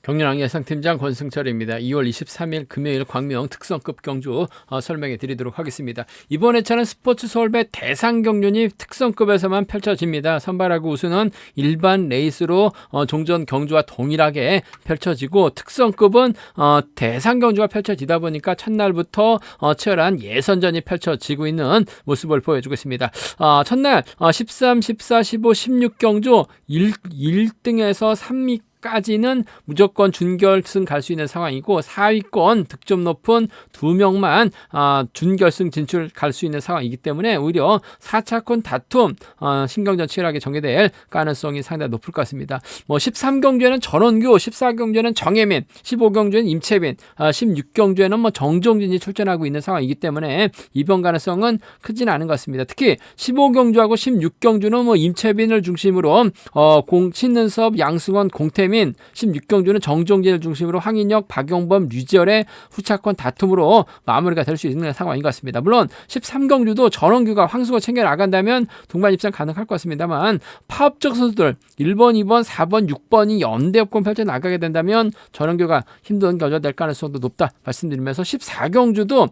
경륜왕 예상팀장 권승철입니다. 2월 23일 금요일 광명 특성급 경주 설명해 드리도록 하겠습니다. 이번 회차는 스포츠 서울배 대상 경륜이 특성급에서만 펼쳐집니다. 선발하고 우승은 일반 레이스로 종전 경주와 동일하게 펼쳐지고, 특성급은 대상 경주가 펼쳐지다 보니까 첫날부터 치열한 예선전이 펼쳐지고 있는 모습을 보여주고 있습니다. 첫날 13, 14, 15, 16 경주 1등에서 3위 까지는 무조건 준결승 갈 수 있는 상황이고, 4위권 득점 높은 2명만 준결승 진출 갈 수 있는 상황이기 때문에 오히려 4차권 다툼 신경전 치열하게 전개될 가능성이 상당히 높을 것 같습니다. 13경주에는 전원규, 14경주에는 정혜민, 15경주에는 임채빈, 16경주에는 정종진이 출전하고 있는 상황이기 때문에 이변 가능성은 크지는 않은 것 같습니다. 특히 15경주하고 16경주는 임채빈을 중심으로 신은섭, 양승원, 공태민, 16경주는 정종진을 중심으로 황인혁, 박용범, 류지열의 후차권 다툼으로 마무리가 될 수 있는 상황인 것 같습니다. 물론 13경주도 전원규가 황수가 챙겨나간다면 동반 입상 가능할 것 같습니다만, 파업적 선수들 1번, 2번, 4번, 6번이 연대업권 펼쳐 나가게 된다면 전원규가 힘든 겨자 될 가능성도 높다 말씀드리면서, 14경주도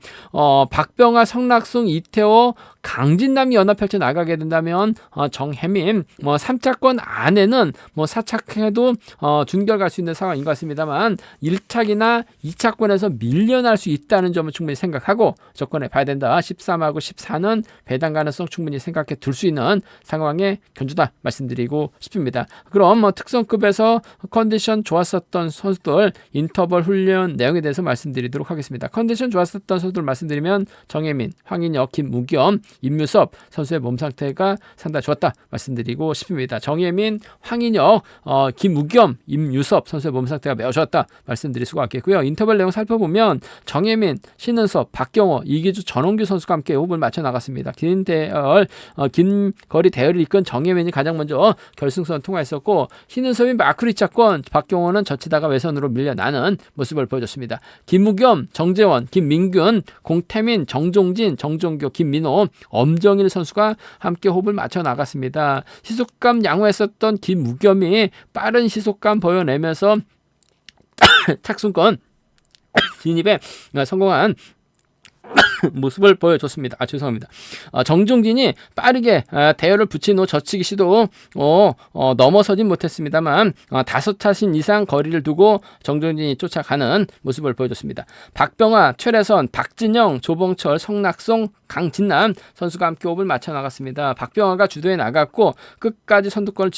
박병하, 성낙승, 이태호, 강진남이 연합 펼쳐 나가게 된다면 정혜민 3차권 안에는 4차해도 준결 갈 수 있는 상황인 것 같습니다만, 1차기나 2차권에서 밀려날 수 있다는 점을 충분히 생각하고 접근해 봐야 된다. 13하고 14는 배당 가능성 충분히 생각해 둘 수 있는 상황의 견주다 말씀드리고 싶습니다. 그럼 특성급에서 컨디션 좋았었던 선수들 인터벌 훈련 내용에 대해서 말씀드리도록 하겠습니다. 컨디션 좋았었던 선수들 말씀드리면 정혜민, 황인혁, 김무겸, 임유섭 선수의 몸 상태가 상당히 좋았다 말씀드리고 싶습니다. 정혜민, 황인혁, 김무겸, 임유섭 선수의 몸 상태가 매우 좋았다 말씀드릴 수가 있겠고요. 인터벌 내용 살펴보면 정혜민, 신은섭, 박경호, 이기주, 전원규 선수가 함께 호흡을 맞춰 나갔습니다. 긴 거리 대열을 이끈 정혜민이 가장 먼저 결승선 통과했었고, 신은섭이 마크리 차권, 박경호는 젖히다가 외선으로 밀려나는 모습을 보여줬습니다. 김무겸, 정재원, 김민균, 공태민, 정종진, 정종교, 김민호, 엄정일 선수가 함께 호흡을 맞춰 나갔습니다. 시속감 양호했었던 김무겸이 빠른 시속감 보여내면서 착순권 진입에 성공한 모습을 보여줬습니다. 죄송합니다. 정종진이 빠르게 대열을 붙인 후 젖히기 시도 넘어서진 못했습니다만 5차신 이상 거리를 두고 정종진이 쫓아가는 모습을 보여줬습니다. 박병하, 최래선, 박진영, 조봉철, 성낙송, 강진남 선수가 함께 호흡을 맞춰 나갔습니다. 박병하가 주도해 나갔고 끝까지 선두권을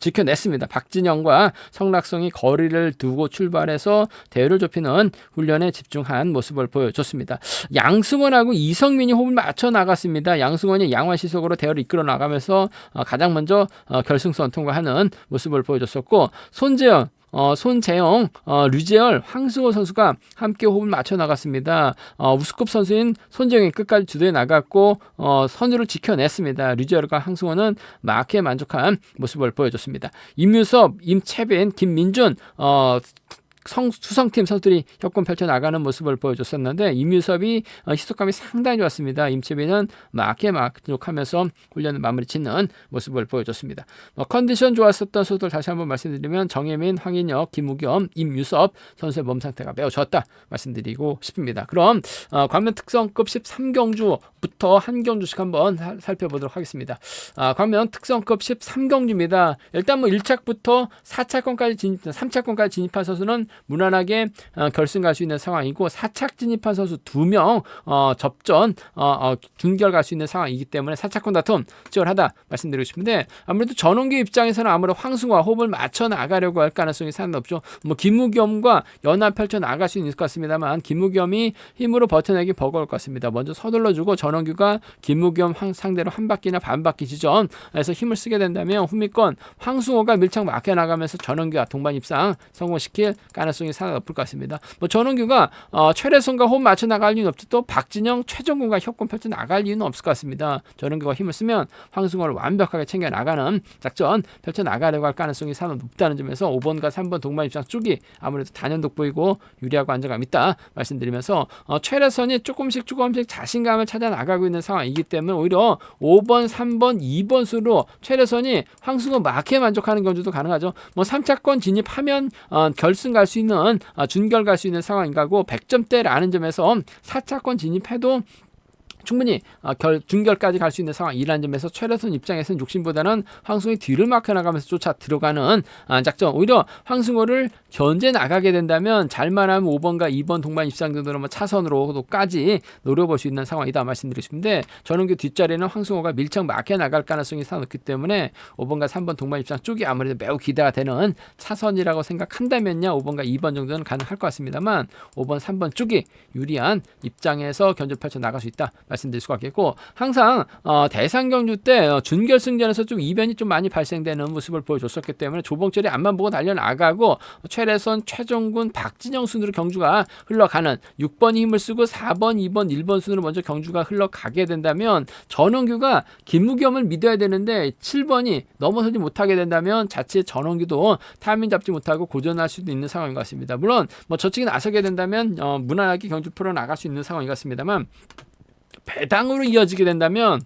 지켜냈습니다. 박진영과 성낙송이 거리를 두고 출발해서 대열을 좁히는 훈련에 집중한 모습을 보여줬습니다. 양승원하고 이성민이 호흡을 맞춰 나갔습니다. 양승원이 양화 시속으로 대열을 이끌어 나가면서 가장 먼저 결승선 통과하는 모습을 보여줬었고, 손재영, 류재열, 황승호 선수가 함께 호흡을 맞춰 나갔습니다. 우스급 선수인 손재영이 끝까지 주도해 나갔고 선두를 지켜냈습니다. 류재열과 황승호는 마크에 만족한 모습을 보여줬습니다. 임유섭, 임채빈, 김민준, 수성팀 선수들이 협권 펼쳐 나가는 모습을 보여줬었는데, 임유섭이 시속감이 상당히 좋았습니다. 임채빈은 마크에 만족하면서 훈련을 마무리 짓는 모습을 보여줬습니다. 컨디션 좋았었던 선수들 다시 한번 말씀드리면 정혜민, 황인혁, 김우겸, 임유섭 선수의 몸 상태가 매우 좋았다 말씀드리고 싶습니다. 그럼 광명 특성급 13경주부터 한 경주씩 한번 살펴보도록 하겠습니다. 광명 특성급 13경주입니다. 일단 1차부터 3차권까지 진입한 선수는 무난하게 결승 갈 수 있는 상황이고, 4착 진입한 선수 2명 접전 준결 갈 수 있는 상황이기 때문에 4차권 다툼 치열하다 말씀드리고 싶은데, 아무래도 전원규 입장에서는 아무래도 황승호와 호흡을 맞춰 나가려고 할 가능성이 상당히 높죠. 김무겸과 연합 펼쳐 나갈 수 있을 것 같습니다만, 김무겸이 힘으로 버텨내기 버거울 것 같습니다. 먼저 서둘러주고 전원규가 김무겸 상대로 한 바퀴나 반 바퀴 지점에서 힘을 쓰게 된다면 후미권 황승호가 밀착 막혀 나가면서 전원규와 동반 입상 성공시킬 가능성이 상당히 높을 것 같습니다. 뭐 전원규가 최래선과 호흡 맞춰 나갈 이유는 없지, 또 박진영, 최종군과 협공 펼쳐 나갈 이유는 없을 것 같습니다. 전원규가 힘을 쓰면 황승호를 완벽하게 챙겨 나가는 작전 펼쳐 나가려고 할 가능성이 상당히 높다는 점에서 5번과 3번 동반 입장 쪽이 아무래도 단연 돋보이고 유리하고 안정감 있다 말씀드리면서, 최래선이 조금씩 자신감을 찾아 나가고 있는 상황이기 때문에 오히려 5번, 3번, 2번 수로 최래선이 황승호 마크에 만족하는 경주도 가능하죠. 뭐 3차권 진입하면 결승 갈 수 있는, 준결 갈 수 있는 상황인가고 100점대라는 점에서 4차권 진입해도 충분히 준결까지 갈 수 있는 상황이라는 점에서 최래선 입장에서는 욕심보다는 황승호의 뒤를 막혀 나가면서 쫓아 들어가는 작전, 오히려 황승호를 견제 나가게 된다면 잘만 하면 5번과 2번 동반 입상 정도로 차선으로까지 노려볼 수 있는 상황이다 말씀드리고 싶은데, 저는 그 뒷자리는 황승호가 밀착 막혀 나갈 가능성이 상당히 높기 때문에 5번과 3번 동반 입상 쪽이 아무래도 매우 기대가 되는 차선이라고 생각한다면요 5번과 2번 정도는 가능할 것 같습니다만 5번, 3번 쪽이 유리한 입장에서 견제 펼쳐 나갈 수 있다 말씀드릴 수가 있겠고, 항상 대상 경주 때 준결승전에서 좀 이변이 좀 많이 발생되는 모습을 보여줬었기 때문에 조봉철이 앞만 보고 달려나가고 최래선, 최종군, 박진영 순으로 경주가 흘러가는 6번이 힘을 쓰고 4번, 2번, 1번 순으로 먼저 경주가 흘러가게 된다면 전원규가 김무겸을 믿어야 되는데 7번이 넘어서지 못하게 된다면 자칫 전원규도 타이밍 잡지 못하고 고전할 수도 있는 상황인 것 같습니다. 물론 뭐 저쪽이 나서게 된다면 무난하게 경주 풀어 나갈 수 있는 상황인 것 같습니다만, 배당으로 이어지게 된다면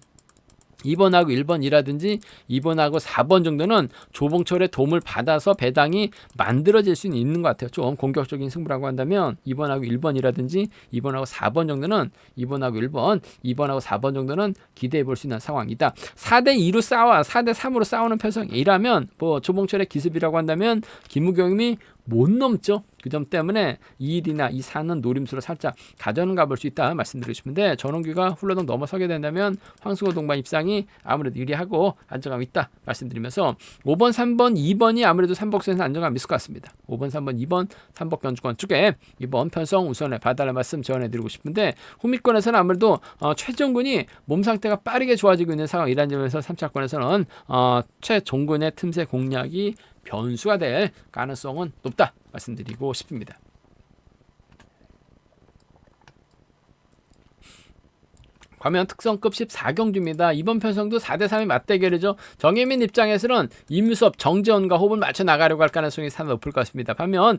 2번하고 1번이라든지 2번하고 4번 정도는 조봉철의 도움을 받아서 배당이 만들어질 수는 있는 것 같아요. 좀 공격적인 승부라고 한다면 2번하고 1번이라든지 2번하고 4번 정도는 2번하고 1번, 2번하고 4번 정도는 기대해 볼 수 있는 상황이다. 4대2로 4대3으로 싸우는 편성이라면 뭐 조봉철의 기습이라고 한다면 김무겸이 못 넘죠. 그 점 때문에 2일이나 2, 4는 노림수로 살짝 가져가 볼 수 있다 말씀드리고 싶은데, 전원규가 훌러덩 넘어서게 된다면 황승호 동반 입상이 아무래도 유리하고 안정감 있다 말씀드리면서 5번, 3번, 2번이 아무래도 삼복선에서 안정감 있을 것 같습니다. 5번, 3번, 2번 삼복 견주권 쪽에 이번 편성 우선에 봐달라는 말씀 전해드리고 싶은데, 후미권에서는 아무래도 최종군이 몸 상태가 빠르게 좋아지고 있는 상황이라는 점에서 3차권에서는 최종군의 틈새 공략이 변수가 될 가능성은 높다 말씀드리고 싶습니다. 과면 특성급 14경주입니다. 이번 편성도 4대3의 맞대결이죠. 정혜민 입장에서는 임유섭, 정재원과 호흡을 맞춰 나가려고 할 가능성이 상당히 높을 것 같습니다. 반면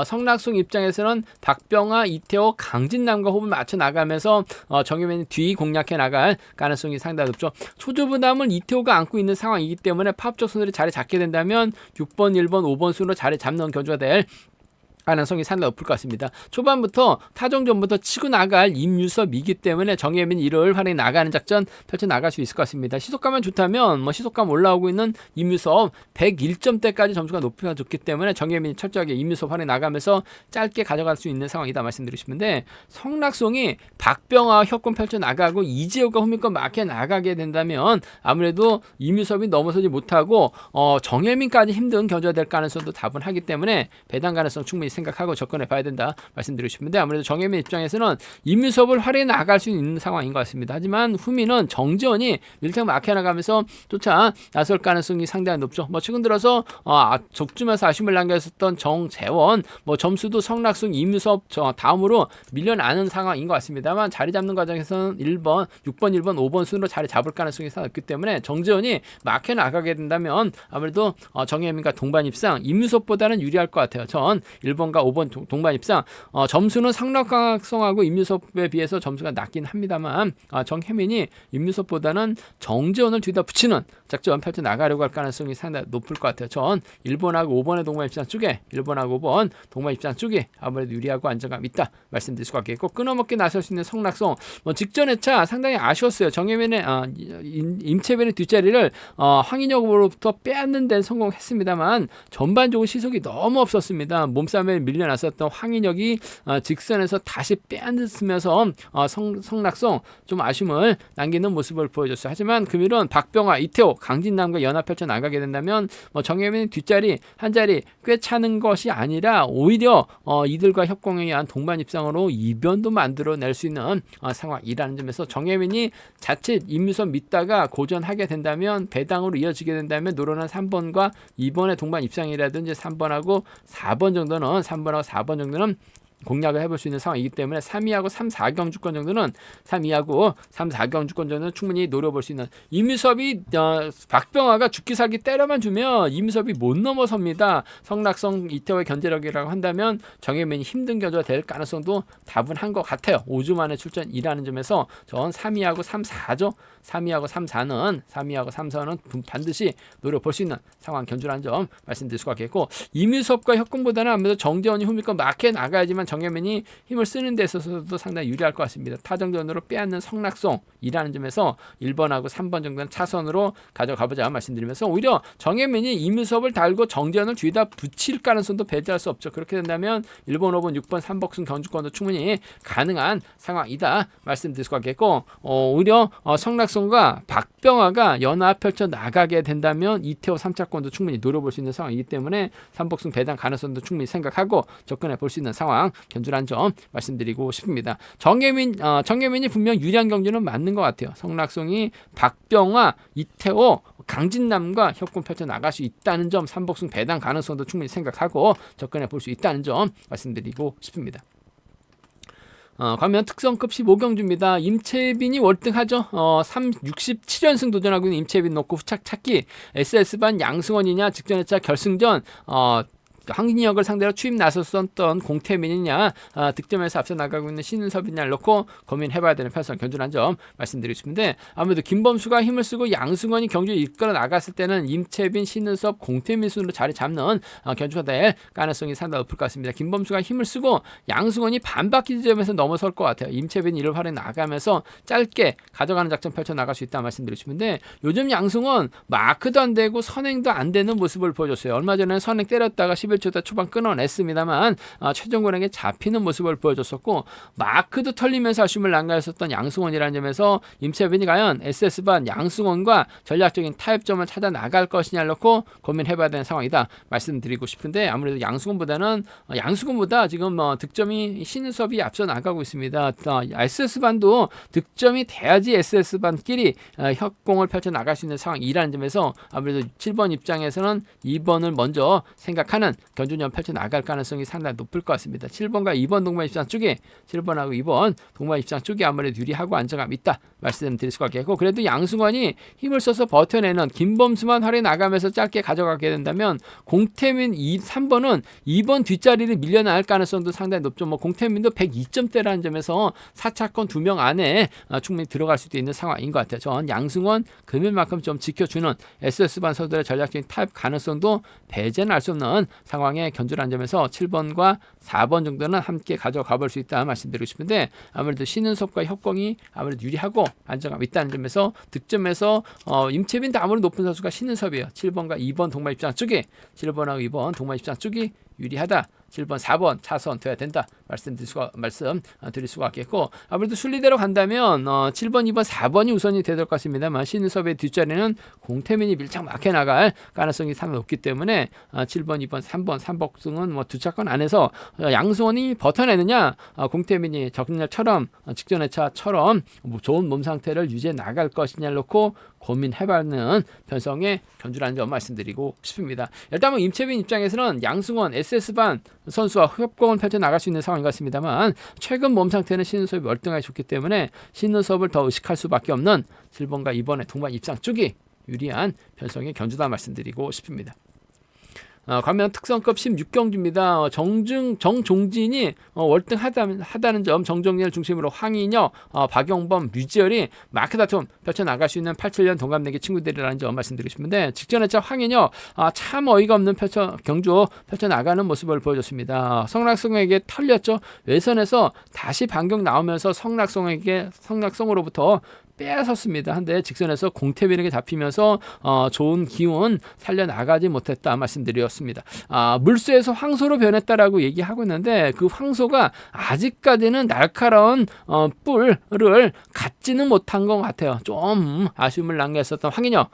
성낙송 입장에서는 박병아, 이태호, 강진남과 호흡을 맞춰 나가면서 정혜민이 뒤 공략해 나갈 가능성이 상당히 높죠. 초조부담을 이태호가 안고 있는 상황이기 때문에 파업적 순으로 자리 잡게 된다면 6번, 1번, 5번 순으로 자리 잡는 견주가 될 가능성이 상당히 높을 것 같습니다. 초반부터 타종전부터 치고 나갈 임유섭이기 때문에 정혜민 이를 활용해 나가는 작전 펼쳐 나갈 수 있을 것 같습니다. 시속감만 좋다면 시속감 올라오고 있는 임유섭 101점대까지 점수가 높이가 좋기 때문에 정혜민이 철저하게 임유섭 활용해 나가면서 짧게 가져갈 수 있는 상황이다 말씀드리고 싶은데, 성낙송이 박병아와 협권 펼쳐 나가고 이재호가 후미권 막혀 나가게 된다면 아무래도 임유섭이 넘어서지 못하고 정혜민까지 힘든 견주가 될 가능성도 다분하기 때문에 배당 가능성 충분히 생각하고 접근해 봐야 된다 말씀드리고 싶은데, 아무래도 정혜민 입장에서는 임유섭을 활용해 나갈 수 있는 상황인 것 같습니다. 하지만 후미는 정재원이 밀착 막혀 나가면서 쫓아 나설 가능성이 상당히 높죠. 최근 들어서 적중에서 아쉬움을 남겼었던 정재원, 점수도 성낙송, 임유섭 다음으로 밀려나는 상황인 것 같습니다만, 자리 잡는 과정에서는 1번, 6번, 1번, 5번 순으로 자리 잡을 가능성이 상당히 높기 때문에 정재원이 막혀 나가게 된다면 아무래도 정혜민과 동반 입상 임유섭보다는 유리할 것 같아요. 전 1번과 5번 동반 입상 점수는 상락강성하고 임유섭에 비해서 점수가 낮긴 합니다만 정혜민이 임유섭보다는 정재원을 뒤다 붙이는 작전 펼쳐 나가려고 할 가능성이 상당히 높을 것 같아요. 전 1번하고 5번의 동반 입상 쪽에 1번하고 5번 동반 입상 쪽에 아무래도 유리하고 안정감 있다 말씀드릴 수가 있겠고, 끊어먹기 나설 수 있는 성낙송 직전 회차 상당히 아쉬웠어요. 정혜민의 임채빈의 뒷자리를 황인혁으로부터 빼앗는 데는 성공했습니다만 전반적으로 시속이 너무 없었습니다. 몸싸움에 밀려났었던 황인혁이 직선에서 다시 빼앗으면서 성낙송 좀 아쉬움을 남기는 모습을 보여줬어요. 하지만 금일은 박병아, 이태호, 강진남과 연합 펼쳐 나가게 된다면 정혜민 뒷자리 한 자리 꽤 차는 것이 아니라 오히려 이들과 협공에 의한 동반 입상으로 이변도 만들어낼 수 있는 상황이라는 점에서 정혜민이 자칫 임유섭 믿다가 고전하게 된다면 배당으로 이어지게 된다면 노련한 3번과 2번의 동반 입상이라든지 3번하고 4번 정도는 3번하고 4번 정도는 공략을 해볼 수 있는 상황이기 때문에 3위하고 3, 4경주권 정도는 3위하고 3, 4경주권 정도는 충분히 노려볼 수 있는 이미섭이 박병화가 죽기 살기 때려만 주면 이미섭이 못 넘어섭니다. 성락성 이태호의 견제력이라고 한다면 정혜민이 힘든 견제가 될 가능성도 다분한 것 같아요. 5주 만에 출전이라는 점에서 전 3위하고 3, 4죠. 3위하고 3, 4는 반드시 노려볼 수 있는 상황 견주라는 점 말씀드릴 수가 있겠고 이미섭과 협공보다는 아무래도 정재원이 후미권 막해 나가야지만 정혜민이 힘을 쓰는 데 있어서도 상당히 유리할 것 같습니다. 타정전으로 빼앗는 성락송이라는 점에서 1번하고 3번 정도는 차선으로 가져가보자 말씀드리면서 오히려 정혜민이 이미섭을 달고 정재원을 뒤에다 붙일 가능성도 배제할 수 없죠. 그렇게 된다면 1번, 5번, 6번, 3복승 경주권도 충분히 가능한 상황이다 말씀드릴 수가 있겠고 오히려 성락송과 박병화가 연합 펼쳐 나가게 된다면 이태호 3차권도 충분히 노려볼 수 있는 상황이기 때문에 3복승 배당 가능성도 충분히 생각하고 접근해 볼 수 있는 상황 견주란 점 말씀드리고 싶습니다. 정혜민이 분명 유리한 경주는 맞는 것 같아요. 성락송이 박병화, 이태호, 강진남과 협공 펼쳐 나갈 수 있다는 점, 3복승 배당 가능성도 충분히 생각하고 접근해 볼 수 있다는 점 말씀드리고 싶습니다. 가면 특성급 15경주입니다. 임채빈이 월등하죠. 67연승 도전하고 있는 임채빈 놓고 후착 찾기. SS반 양승원이냐 직전회차 결승전 황인혁을 상대로 추임 나섰었던 공태민이냐 득점에서 앞서 나가고 있는 신은섭이냐를 놓고 고민해봐야 되는 편성 견주란 점 말씀드리고 싶은데 아무래도 김범수가 힘을 쓰고 양승원이 경주에 이끌어 나갔을 때는 임채빈, 신은섭, 공태민 순으로 자리 잡는 견주가 될 가능성이 상당히 높을 것 같습니다. 김범수가 힘을 쓰고 양승원이 반바퀴 지점에서 넘어설 것 같아요. 임채빈이 이를 활용 나가면서 짧게 가져가는 작전 펼쳐 나갈 수 있다 말씀드리고 싶은데 요즘 양승원 마크도 안 되고 선행도 안 되는 모습을 보여줬어요. 얼마 전에 선행 때렸다가 11초 초반 끊어냈습니다만 최종권에게 잡히는 모습을 보여줬었고 마크도 털리면서 아쉬움을 난가했었던 양승원이라는 점에서 임채빈이 과연 SS반 양승원과 전략적인 타협점을 찾아 나갈 것이냐를 놓고 고민해봐야 되는 상황이다 말씀드리고 싶은데 아무래도 양승원보다 지금 득점이 신은섭이 앞서 나가고 있습니다. SS반도 득점이 돼야지 SS반끼리 협공을 펼쳐 나갈 수 있는 상황이라는 점에서 아무래도 7번 입장에서는 2번을 먼저 생각하는 견주년 펼쳐 나갈 가능성이 상당히 높을 것 같습니다. 7번과 2번 동반 입장 쪽에 7번하고 2번 동반 입장 쪽에 아무래도 유리하고 안정감 있다 말씀드릴 수가 있겠고 그래도 양승원이 힘을 써서 버텨내는 김범수만 활에 나가면서 짧게 가져가게 된다면 공태민 3번은 2번 뒷자리를 밀려나갈 가능성도 상당히 높죠. 공태민도 102점대라는 점에서 4차권 2명 안에 충분히 들어갈 수도 있는 상황인 것 같아요. 전 양승원 금일만큼 좀 지켜주는 SS반 선수들의 전략적인 타협 가능성도 배제는 할 수 없는 상황에 견주라는 점에서 7번과 4번 정도는 함께 가져가 볼 수 있다 말씀드리고 싶은데 아무래도 신은섭과 협공이 아무래도 유리하고 안정감 있다는 점에서 득점에서 임채빈도 아무래도 높은 선수가 신은섭이에요. 7번과 2번 동반 입장 쪽에 7번하고 2번 동반 입장 쪽이 유리하다. 7번, 4번 차선 돼야 된다 말씀드릴 수가 있겠고 아무래도 순리대로 간다면 7번, 2번, 4번이 우선이 되될 것 같습니다만 신은섭의 뒷자리는 공태민이 밀착 막혀 나갈 가능성이 상당히 높기 때문에 7번, 2번, 3번, 3복승은 두 차권 안에서 양승원이 버텨내느냐 공태민이 적응률처럼 직전회차처럼 좋은 몸 상태를 유지해 나갈 것이냐를 놓고 고민해봐는 편성의 견주라는 점 말씀드리고 싶습니다. 일단 임채빈 입장에서는 양승원, SS반 선수와 협공을 펼쳐 나갈 수 있는 상황인 것 같습니다만 최근 몸 상태는 신은섭이 월등하게 좋기 때문에 신은섭을 더 의식할 수밖에 없는 7번과 2번의 동반 입장 쪽이 유리한 편성의 견주다 말씀드리고 싶습니다. 가면 특성급 16경주입니다. 정종진이 월등하다는 점 정종진을 중심으로 황인혁, 박용범, 류지열이 마크 다툼 펼쳐나갈 수 있는 87년 동갑내기 친구들이라는 점 말씀드리고 싶은데 직전회차 황인혁 참 어이가 없는 경주 펼쳐나가는 모습을 보여줬습니다. 성락성에게 털렸죠. 외선에서 다시 반격 나오면서 성락성으로부터 빼앗았습니다. 한데 직선에서 공태빈에게 잡히면서 좋은 기운 살려나가지 못했다 말씀드렸습니다. 물수에서 황소로 변했다라고 얘기하고 있는데 그 황소가 아직까지는 날카로운 뿔을 갖지는 못한 것 같아요. 좀 아쉬움을 남겼었던 황인혁,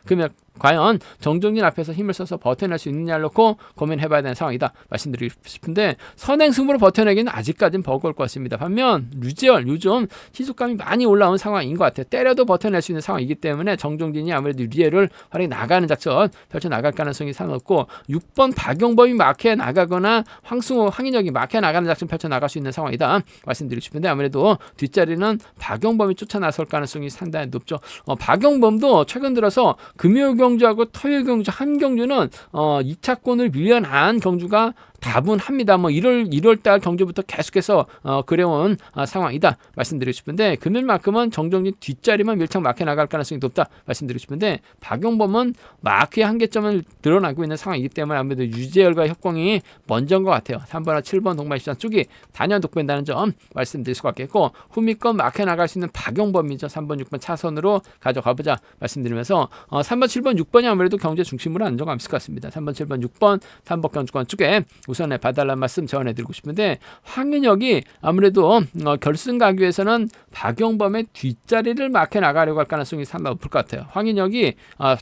금일 과연 정종진 앞에서 힘을 써서 버텨낼 수 있느냐를 놓고 고민해봐야 되는 상황이다 말씀드리고 싶은데, 선행승부로 버텨내기는 아직까지는 버거울 것 같습니다. 반면 류지열 요즘 희소감이 많이 올라온 상황인 것 같아요. 때려도 버텨낼 수 있는 상황이기 때문에 정종진이 아무래도 류지열을 활용해 나가는 작전 펼쳐나갈 가능성이 상높고, 6번 박용범이 막혀 나가거나 황승호, 황인혁이 막혀 나가는 작전 펼쳐나갈 수 있는 상황이다 말씀드리고 싶은데, 아무래도 뒷자리는 박용범이 쫓아 나설 가능성이 상당히 높죠. 박용범도 최근 들어서 금요 경주하고 토요 경주 한 경주는 2차권을 밀려난 경주가 다분합니다. 1월 달 경주부터 계속해서 그래온 상황이다 말씀드리고 싶은데, 금일만큼은 정종진 뒷자리만 밀착 막혀 나갈 가능성이 높다 말씀드리고 싶은데, 박용범은 마크의 한계점을 드러나고 있는 상황이기 때문에 아무래도 유재열과 협공이 먼저인 것 같아요. 3번과 7번 동반시장 쪽이 단연 독배한다는 점 말씀드릴 수가 있겠고, 후미권 막혀 나갈 수 있는 박용범이죠. 3번 6번 차선으로 가져가보자 말씀드리면서 3번 7번 6번이 아무래도 경제 중심으로 안정감 있을 것 같습니다. 3번 7번 6번 삼복 경주권 쪽에 우선에 봐달라는 말씀 전해드리고 싶은데, 황인혁이 아무래도 결승 가기 위해서는 박용범의 뒷자리를 막혀 나가려고 할 가능성이 상당히 높을 것 같아요. 황인혁이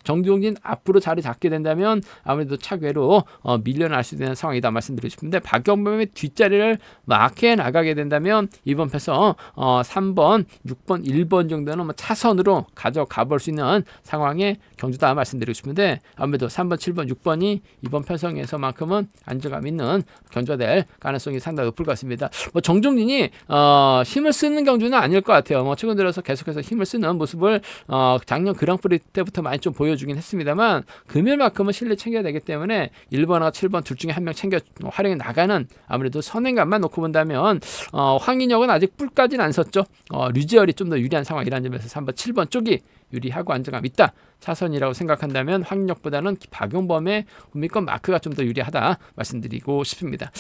정종진 앞으로 자리 잡게 된다면 아무래도 차괴로 밀려날 수 있는 상황이다 말씀드리고 싶은데, 박용범의 뒷자리를 막혀 나가게 된다면 이번 패서 3번, 6번, 1번 정도는 차선으로 가져가 볼 수 있는 상황의 경주다 말씀드리고 싶은데, 아무래도 3번, 7번, 6번이 이번 편성에서만큼은 안정감 있는 경주가 될 가능성이 상당히 높을 것 같습니다. 정종진이 힘을 쓰는 경주는 아닐 것 같아요. 최근 들어서 계속해서 힘을 쓰는 모습을 작년 그랑프리 때부터 많이 좀 보여주긴 했습니다만, 금일만큼은 실내 챙겨야 되기 때문에 1번과 7번 둘 중에 한 명 챙겨 활용해 나가는 아무래도 선행감만 놓고 본다면 황인혁은 아직 뿔까지는 안 섰죠. 류지열이 좀 더 유리한 상황이라는 점에서 3번 7번 쪽이 유리하고 안정감 있다 차선이라고 생각한다면, 황인혁보다는 박용범의 후미권 마크가 좀 더 유리하다 말씀드리고 싶습니다.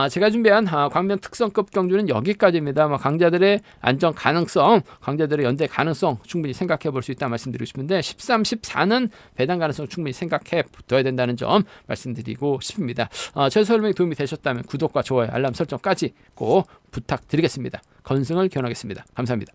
제가 준비한 광명 특성급 경주는 여기까지입니다. 강자들의 안정 가능성, 강자들의 연대 가능성 충분히 생각해 볼 수 있다 말씀드리고 싶은데, 13, 14는 배당 가능성 충분히 생각해 둬야 된다는 점 말씀드리고 싶습니다. 제 설명이 도움이 되셨다면 구독과 좋아요, 알람 설정까지 꼭 부탁드리겠습니다. 건승을 기원하겠습니다. 감사합니다.